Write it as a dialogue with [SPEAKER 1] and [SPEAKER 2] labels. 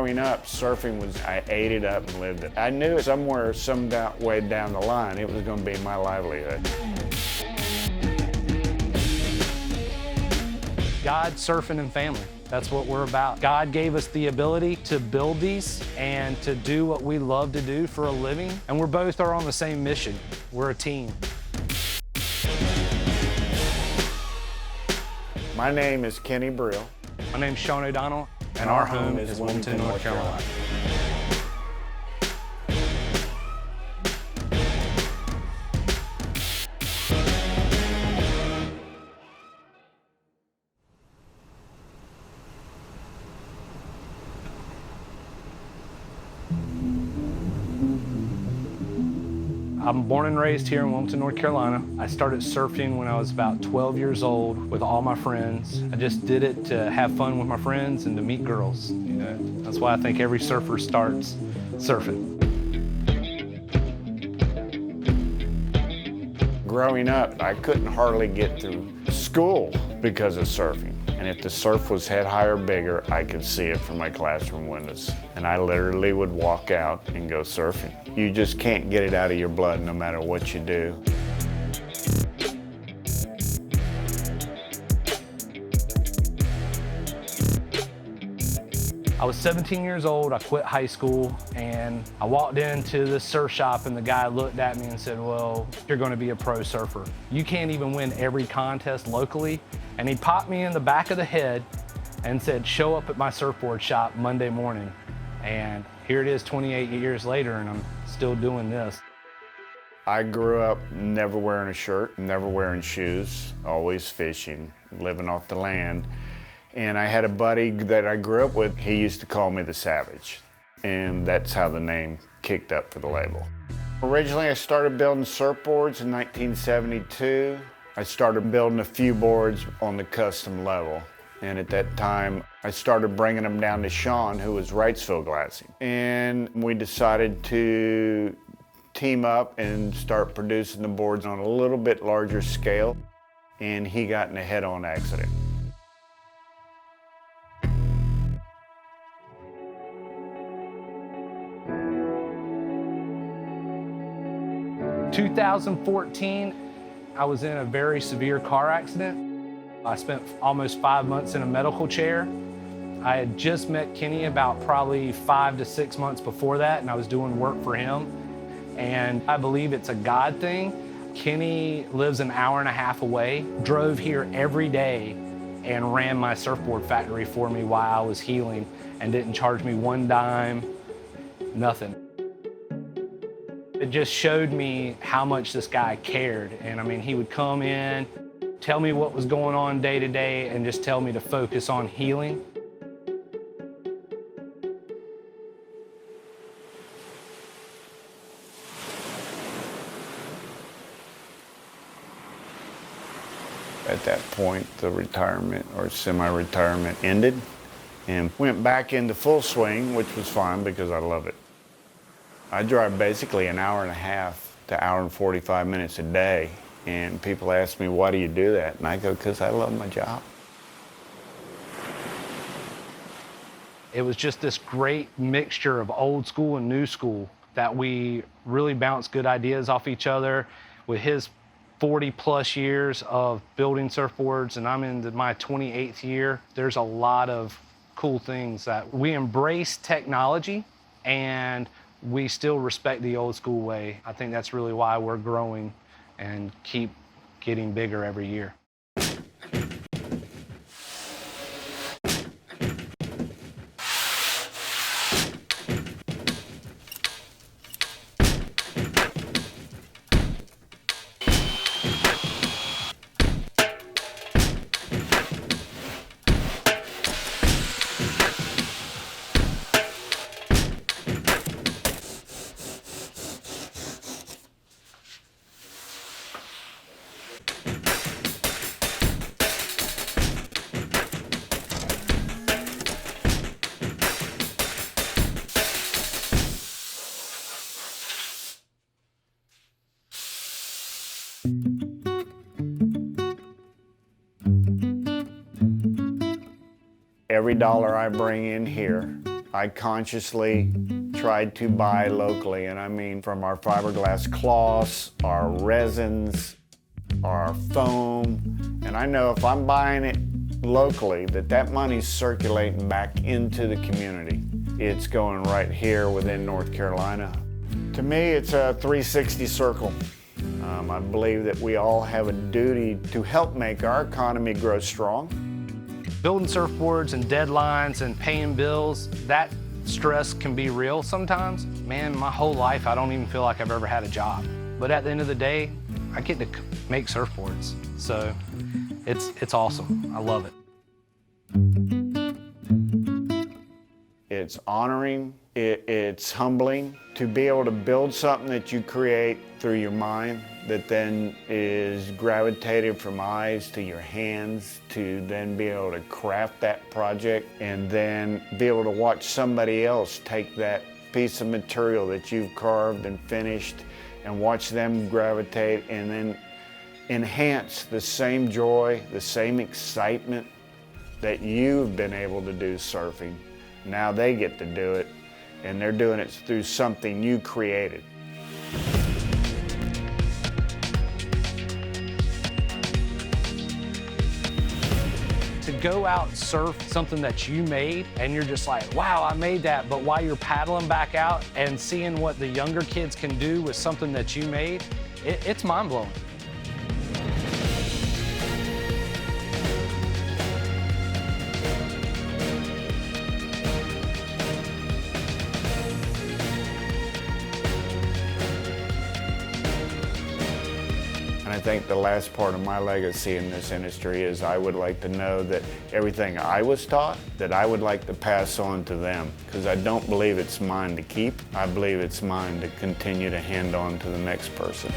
[SPEAKER 1] Growing up, surfing was, I ate it up and lived it. I knew somewhere, some way down the line, it was going to be my livelihood.
[SPEAKER 2] God, surfing, and family. That's what we're about. God gave us the ability to build these and to do what we love to do for a living. And we're both on the same mission. We're a team.
[SPEAKER 1] My name is Kenny Brill.
[SPEAKER 2] My name's Sean O'Donnell, and our home is Wilmington, North Carolina. I'm born and raised here in Wilmington, North Carolina. I started surfing when I was about 12 years old with all my friends. I just did it to have fun with my friends and to meet girls. You know, that's why I think every surfer starts surfing.
[SPEAKER 1] Growing up, I couldn't hardly get through school because of surfing. And if the surf was head high or bigger, I could see it from my classroom windows. And I literally would walk out and go surfing. You just can't get it out of your blood no matter what you do.
[SPEAKER 2] I was 17 years old, I quit high school, and I walked into this surf shop and the guy looked at me and said, well, you're gonna be a pro surfer. You can't even win every contest locally. And he popped me in the back of the head and said, show up at my surfboard shop Monday morning. And here it is 28 years later and I'm still doing this.
[SPEAKER 1] I grew up never wearing a shirt, never wearing shoes, always fishing, living off the land. And I had a buddy that I grew up with, he used to call me the Savage. And that's how the name kicked up for the label. Originally, I started building surfboards in 1972. I started building a few boards on the custom level. And at that time, I started bringing them down to Sean, who was Wrightsville Glassing. And we decided to team up and start producing the boards on a little bit larger scale. And he got in a head-on accident.
[SPEAKER 2] 2014, I was in a very severe car accident. I spent almost 5 months in a medical chair. I had just met Kenny about probably 5 to 6 months before that, and I was doing work for him. And I believe it's a God thing. Kenny lives an hour and a half away, drove here every day and ran my surfboard factory for me while I was healing and didn't charge me one dime, nothing. It just showed me how much this guy cared. And I mean, he would come in, tell me what was going on day to day, and just tell me to focus on healing.
[SPEAKER 1] At that point, the retirement or semi-retirement ended and went back into full swing, which was fine because I love it. I drive basically an hour and a half to hour and 45 minutes a day, and people ask me, why do you do that? And I go, because I love my job.
[SPEAKER 2] It was just this great mixture of old school and new school that we really bounced good ideas off each other. With his 40-plus years of building surfboards, and I'm in my 28th year, there's a lot of cool things that we embrace technology and we still respect the old school way. I think that's really why we're growing and keep getting bigger every year. Every dollar I bring in here
[SPEAKER 1] I consciously tried to buy locally, and I mean from our fiberglass cloths, our resins, our foam, and I know if I'm buying it locally, that money's circulating back into the community. It's going right here within North Carolina. To me, it's a 360 circle. I believe that we all have a duty to help make our economy grow strong.
[SPEAKER 2] Building surfboards and deadlines and paying bills, that stress can be real sometimes. Man, my whole life, I don't even feel like I've ever had a job. But at the end of the day, I get to make surfboards. So it's awesome. I love it.
[SPEAKER 1] It's honoring, it's humbling to be able to build something that you create through your mind that then is gravitated from eyes to your hands to then be able to craft that project and then be able to watch somebody else take that piece of material that you've carved and finished and watch them gravitate and then enhance the same joy, the same excitement that you've been able to do surfing. Now they get to do it, and they're doing it through something you created.
[SPEAKER 2] To go out and surf something that you made, and you're just like, wow, I made that, but while you're paddling back out and seeing what the younger kids can do with something that you made, it's mind-blowing.
[SPEAKER 1] And I think the last part of my legacy in this industry is I would like to know that everything I was taught, that I would like to pass on to them. Because I don't believe it's mine to keep. I believe it's mine to continue to hand on to the next person.